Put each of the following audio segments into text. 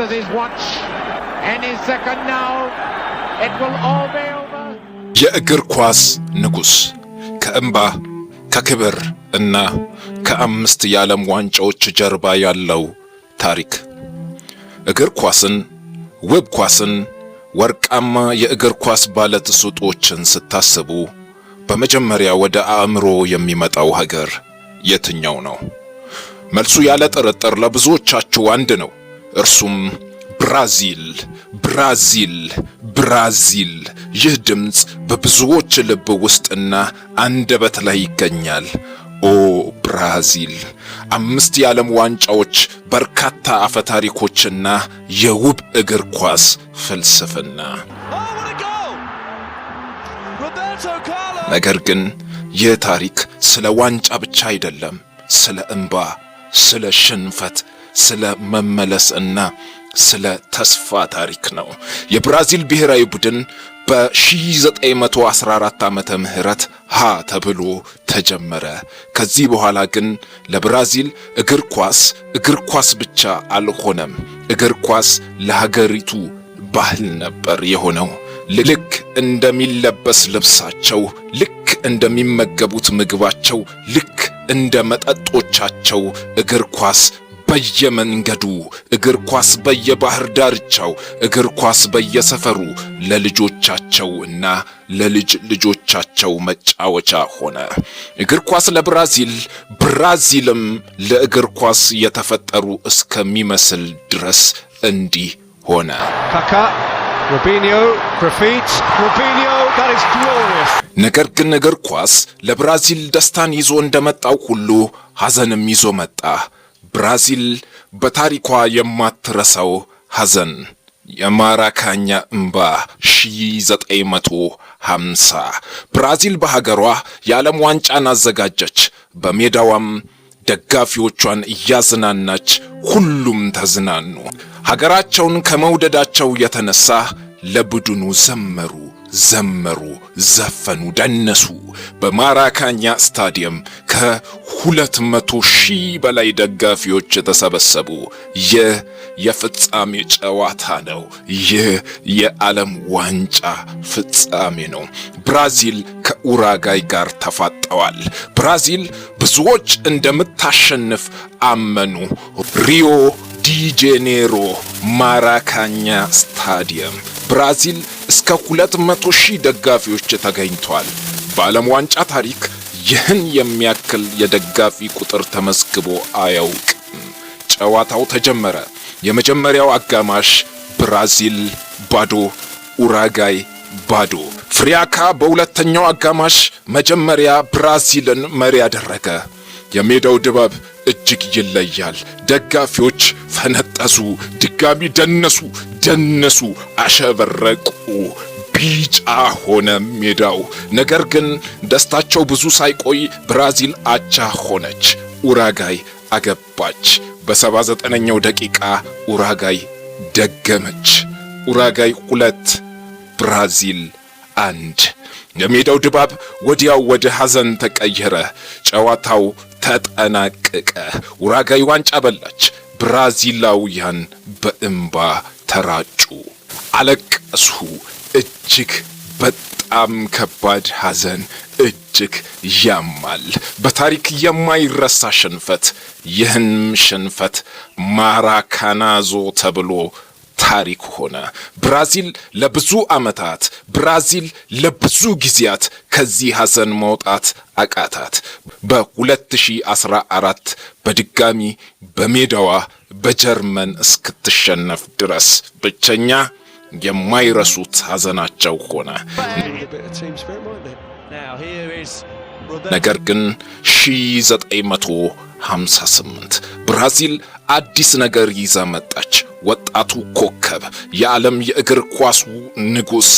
at his watch. Any second now, it will all be over. የእግር ኳስ ንጉስ ከእምባ ከክብር እና ከአምስት የዓለም ዋንጫዎች ጀርባ ያለው ታሪክ እግር ኳስን ውብ ኳስን ወርቃማ የእግር ኳስ ባለተሰጥኦችን ስታስቡ በመጀመሪያ ወደ አእምሮ የሚመጣው ሀገር የትኛው ነው? መልሱ ያለ ጥርጥር ለብዙዎቻችሁ አንድ ነው። እርሱም ብራዚል ብራዚል ብራዚል። ይህ ድምጽ በብዙዎች ልብ ውስጥና አንደበት ላይ ይገኛል። ኦ ብራዚል! 5 የዓለም ዋንጫዎች፣ በርካታ አፈታሪኮችና የውብ እግር ኳስ ፍልስፍና። ነገር ግን ይህ ታሪክ ስለ ዋንጫ ብቻ አይደለም። ስለ እንባ፣ ስለ ሽንፈት፣ ስለ መመለስ እና ስለ ተስፋ ታሪክ ነው። የብራዚል ብሔራዊ ቡድን በ1914 ዓመተ ምህረት ተብሎ ተጀመረ። ከዚህ በኋላ ግን ለብራዚል እግር ኳስ ብቻ አልሆነም። እግር ኳስ ለሀገሪቱ ባህል ነበር የሆነው። ልክ እንደሚለበስ ልብሳቸው፣ ልክ እንደሚመገቡት ምግባቸው፣ ልክ እንደ መጠጦቻቸው እግር ኳስ በየመንገዱ፣ እግር ኳስ በየባህር ዳርቻው፣ እግር ኳስ በየሰፈሩ ለልጆቻቸው እና ለልጅ ልጆቻቸው መጫወቻ ሆነ። እግር ኳስ ለብራዚል፣ ብራዚልም ለእግር ኳስ የተፈጠሩ እስከሚመስል ድረስ እንዲህ ሆነ። ካካ ሮቢኒዮ ግሪፊት ሮቢኒዮ that is glorious። ነገር ግን እግር ኳስ ለብራዚል ደስታን ይዞ እንደመጣው ሁሉ ሐዘንም ይዞ መጣ። ብራዚል በታሪኳ የማትረሳው ሐዘን፣ የማራካኛ እንባ 1950። ብራዚል በሀገሯ የዓለም ዋንጫን አዘጋጀች። በሜዳዋም ደጋፊዎቿን እያዝናናች ሁሉም ተዝናኑ። ሀገራቸውን ከመውደዳቸው የተነሳ ለቡድኑ ዘመሩ፣ ዘፈኑ፣ ደነሱ። በማራካኛ ስታዲየም ከ200,000 በላይ ደጋፊዎች ተሰበሰቡ። ይህ የፍጻሜ ጨዋታ ነው። ይህ የዓለም ዋንጫ ፍጻሜ ነው። ብራዚል ከኡራጋይ ጋር ተፋጠዋል። ብራዚል ብዙዎች እንደምታሸንፍ አመኑ። ሪዮ ዲ ጄኔሮ ማራካኛ ስታዲየም ብራዚል እስከ 200,000 ደጋፊዎች ተገኝቷል። በዓለም ዋንጫ ታሪክ ይህን የሚያክል የደጋፊ ቁጥር ተመዝግቦ አያውቅም። ጨዋታው ተጀመረ። የመጀመሪያው አጋማሽ ብራዚል ባዶ፣ ኡራጋይ ባዶ። ፍሪያካ በሁለተኛው አጋማሽ መጀመሪያ ብራዚልን መሪ ያደረገ። የሜዳው ድባብ እጅግ ይለያል። ደጋፊዎች ፈነጠዙ፣ ድጋሚ ደነሱ፣ አሸበረቁ። ቢጫ ሆነ ሜዳው። ነገር ግን ደስታቸው ብዙ ሳይቆይ ብራዚል አቻ ሆነች። ኡራጋይ አገባች። በ79ኛው ደቂቃ ኡራጋይ ደገመች። ኡራጋይ 2 ብራዚል 1። የሜዳው ድባብ ወዲያው ወደ ሐዘን ተቀየረ። ጨዋታው ተጠናቀቀ። ኡራጋይ ዋንጫ በላች። ብራዚላውያን በእንባ ተራጩ፣ አለቀሱ። እጅግ በጣም ከባድ ሐዘን፣ እጅግ ያማል። በታሪክ የማይረሳ ሽንፈት። ይህን ሽንፈት ማራካናዞ ተብሎ ታሪክ ሆነ። ብራዚል ለብዙ ዓመታት፣ ብራዚል ለብዙ ጊዜያት ከዚህ ሐዘን መውጣት አቃታት። በ2014 በድጋሚ በሜዳዋ በጀርመን እስክትሸነፍ ድረስ ብቸኛ የማይረሱት ሐዘናቸው ሆነ። ነገር ግን 1958 ብራዚል አዲስ ነገር ይዛ መጣች። ወጣቱ ኮከብ፣ የዓለም የእግር ኳሱ ንጉስ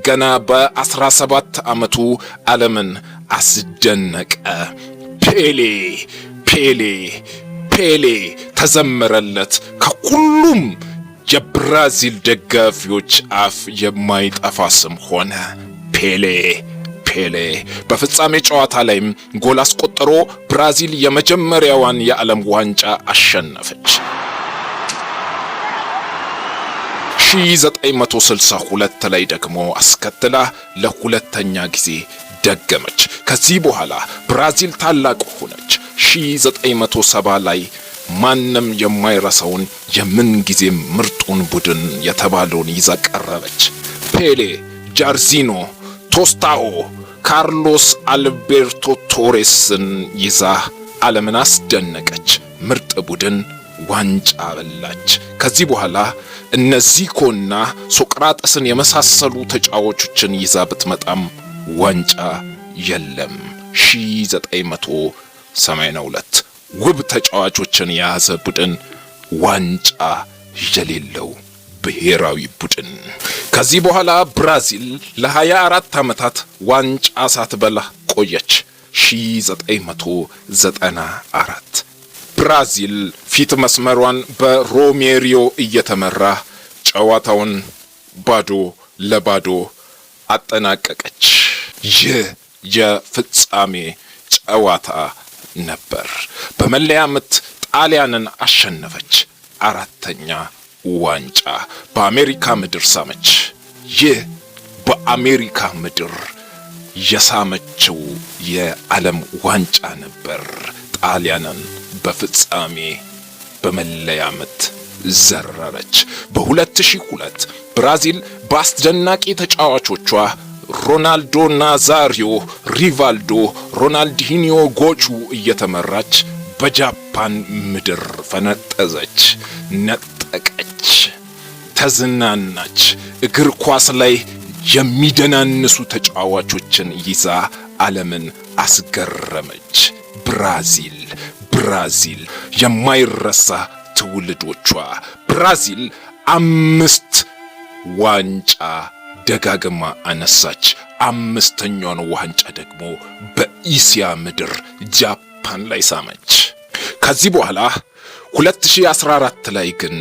ገና በ17 ዓመቱ ዓለምን አስደነቀ። ፔሌ ተዘመረለት። ከሁሉም የብራዚል ደጋፊዎች አፍ የማይጠፋ ስም ሆነ። ፔሌ በፍጻሜ ጨዋታ ላይም ጎል አስቆጥሮ ብራዚል የመጀመሪያዋን የዓለም ዋንጫ አሸነፈች። 1962 ላይ ደግሞ አስከትላ ለሁለተኛ ጊዜ ደገመች። ከዚህ በኋላ ብራዚል ታላቅ ሆነች። 1970 ላይ ማንም የማይረሳውን የምንጊዜ ምርጡን ቡድን የተባለውን ይዛ ቀረበች። ፔሌ፣ ጃርዚኖ፣ ቶስታኦ፣ ካርሎስ አልቤርቶ ቶሬስን ይዛ ዓለምን አስደነቀች። ምርጥ ቡድን ዋንጫ በላች። ከዚህ በኋላ እነዚኮና ሶቅራጠስን የመሳሰሉ ተጫዋቾችን ይዛ ብትመጣም ዋንጫ የለም። 1982 ውብ ተጫዋቾችን የያዘ ቡድን ዋንጫ የሌለው ብሔራዊ ቡድን። ከዚህ በኋላ ብራዚል ለ24 ዓመታት ዋንጫ ሳትበላ ቆየች። 1994 ብራዚል ፊት መስመሯን በሮሜሪዮ እየተመራ ጨዋታውን ባዶ ለባዶ አጠናቀቀች። ይህ የፍጻሜ ጨዋታ ነበር። በመለያ ምት ጣሊያንን አሸነፈች። አራተኛ ዋንጫ በአሜሪካ ምድር ሳመች። ይህ በአሜሪካ ምድር የሳመችው የዓለም ዋንጫ ነበር። ጣሊያንን በፍጻሜ በመለያ ምት ዘረረች። በ2002 ብራዚል በአስደናቂ ተጫዋቾቿ ሮናልዶ ናዛሪዮ፣ ሪቫልዶ፣ ሮናልዲኒዮ ጎቹ እየተመራች በጃፓን ምድር ፈነጠዘች፣ ነጠቀች፣ ተዝናናች። እግር ኳስ ላይ የሚደናንሱ ተጫዋቾችን ይዛ ዓለምን አስገረመች። ብራዚል የማይረሳ ትውልዶቿ። ብራዚል 5 ዋንጫ ደጋግማ አነሳች። 5ኛውን ዋንጫ ደግሞ በኢሲያ ምድር ጃፓን ላይ ሳመች። ከዚህ በኋላ 2014 ላይ ግን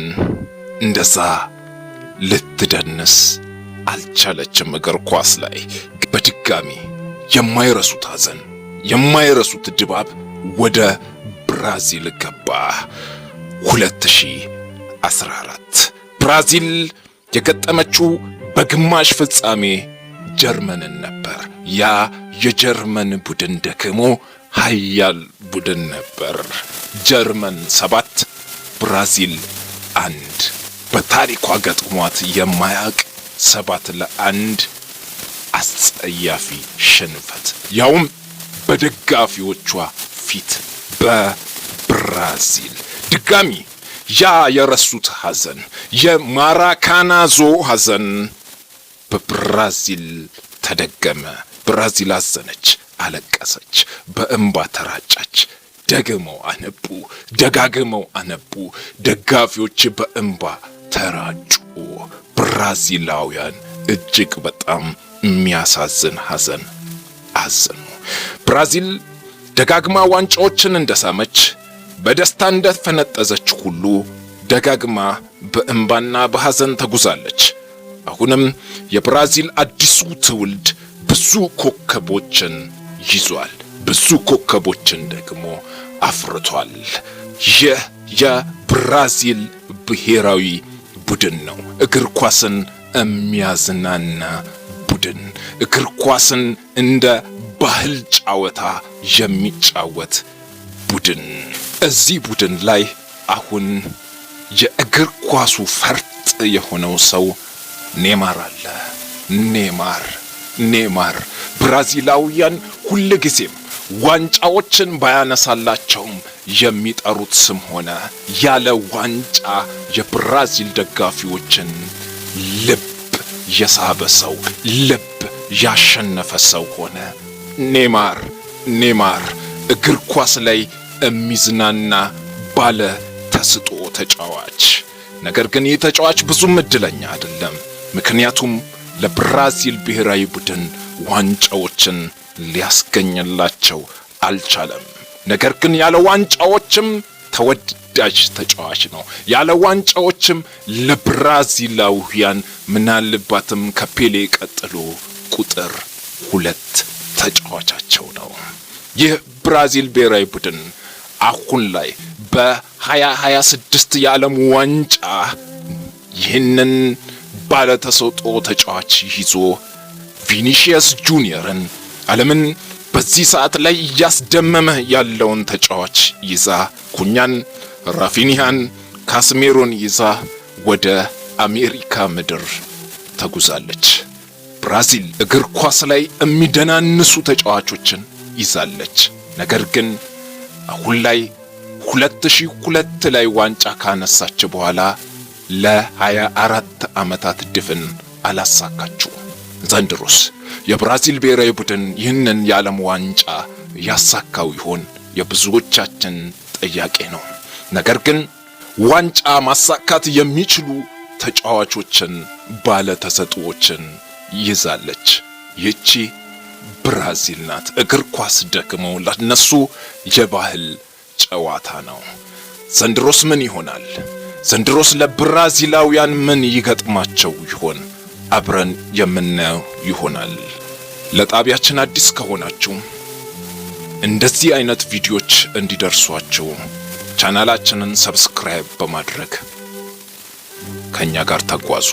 እንደዛ ልትደንስ አልቻለችም። እግር ኳስ ላይ በድጋሚ የማይረሱት ሐዘን፣ የማይረሱት ድባብ ወደ ብራዚል ገባ። 2014 ብራዚል የገጠመችው በግማሽ ፍጻሜ ጀርመንን ነበር። ያ የጀርመን ቡድን ደግሞ ኃያል ቡድን ነበር። ጀርመን 7 ብራዚል 1 በታሪኳ ገጥሟት የማያውቅ 7-1 አስጸያፊ ሽንፈት፣ ያውም በደጋፊዎቿ ፊት በብራዚል። ድጋሚ ያ የረሱት ሐዘን፣ የማራካናዞ ሐዘን በብራዚል ተደገመ። ብራዚል አዘነች፣ አለቀሰች፣ በእንባ ተራጫች። ደጋግመው አነቡ። ደጋፊዎች በእንባ ተራጩ። ብራዚላውያን እጅግ በጣም የሚያሳዝን ሐዘን አዘኑ። ብራዚል ደጋግማ ዋንጫዎችን እንደሳመች በደስታ እንደፈነጠዘች ሁሉ ደጋግማ በእንባና በሐዘን ተጉዛለች። አሁንም የብራዚል አዲሱ ትውልድ ብዙ ኮከቦችን ይዟል፣ ብዙ ኮከቦችን ደግሞ አፍርቷል። ይህ የብራዚል ብሔራዊ ቡድን ነው። እግር ኳስን የሚያዝናና ቡድን፣ እግር ኳስን እንደ ባህል ጨዋታ የሚጫወት ቡድን። እዚህ ቡድን ላይ አሁን የእግር ኳሱ ፈርጥ የሆነው ሰው ኔማር አለ። ኔማር ብራዚላውያን ሁልጊዜም ዋንጫዎችን ባያነሳላቸውም የሚጠሩት ስም ሆነ። ያለ ዋንጫ የብራዚል ደጋፊዎችን ልብ የሳበ ሰው፣ ልብ ያሸነፈ ሰው ሆነ። ኔማር እግር ኳስ ላይ የሚዝናና ባለ ተስጦ ተጫዋች። ነገር ግን ይህ ተጫዋች ብዙም እድለኛ አይደለም። ምክንያቱም ለብራዚል ብሔራዊ ቡድን ዋንጫዎችን ሊያስገኝላቸው አልቻለም። ነገር ግን ያለ ዋንጫዎችም ተወዳጅ ተጫዋች ነው። ያለ ዋንጫዎችም ለብራዚላውያን ምናልባትም ከፔሌ ቀጥሎ ቁጥር 2 ተጫዋቻቸው ነው። ይህ ብራዚል ብሔራዊ ቡድን አሁን ላይ በ2026 የዓለም ዋንጫ ይህንን ባለተሰጥኦ ተጫዋች ይዞ ቪኒሺየስ ጁኒየርን ዓለምን በዚህ ሰዓት ላይ እያስደመመ ያለውን ተጫዋች ይዛ ኩኛን፣ ራፊኒያን፣ ካስሜሮን ይዛ ወደ አሜሪካ ምድር ተጉዛለች። ብራዚል እግር ኳስ ላይ የሚደናንሱ ተጫዋቾችን ይዛለች። ነገር ግን አሁን ላይ 2002 ላይ ዋንጫ ካነሳች በኋላ ለ24 ዓመታት ድፍን አላሳካችውም። ዘንድሮስ የብራዚል ብሔራዊ ቡድን ይህንን የዓለም ዋንጫ ያሳካው ይሆን? የብዙዎቻችን ጥያቄ ነው። ነገር ግን ዋንጫ ማሳካት የሚችሉ ተጫዋቾችን፣ ባለተሰጥኦችን ይዛለች። ይቺ ብራዚል ናት። እግር ኳስ ደግሞ ለነሱ የባህል ጨዋታ ነው። ዘንድሮስ ምን ይሆናል? ዘንድሮስ ለብራዚላውያን ምን ይገጥማቸው ይሆን? አብረን የምናየው ይሆናል። ለጣቢያችን አዲስ ከሆናችሁ እንደዚህ አይነት ቪዲዮዎች እንዲደርሷችሁ ቻናላችንን ሰብስክራይብ በማድረግ ከኛ ጋር ተጓዙ።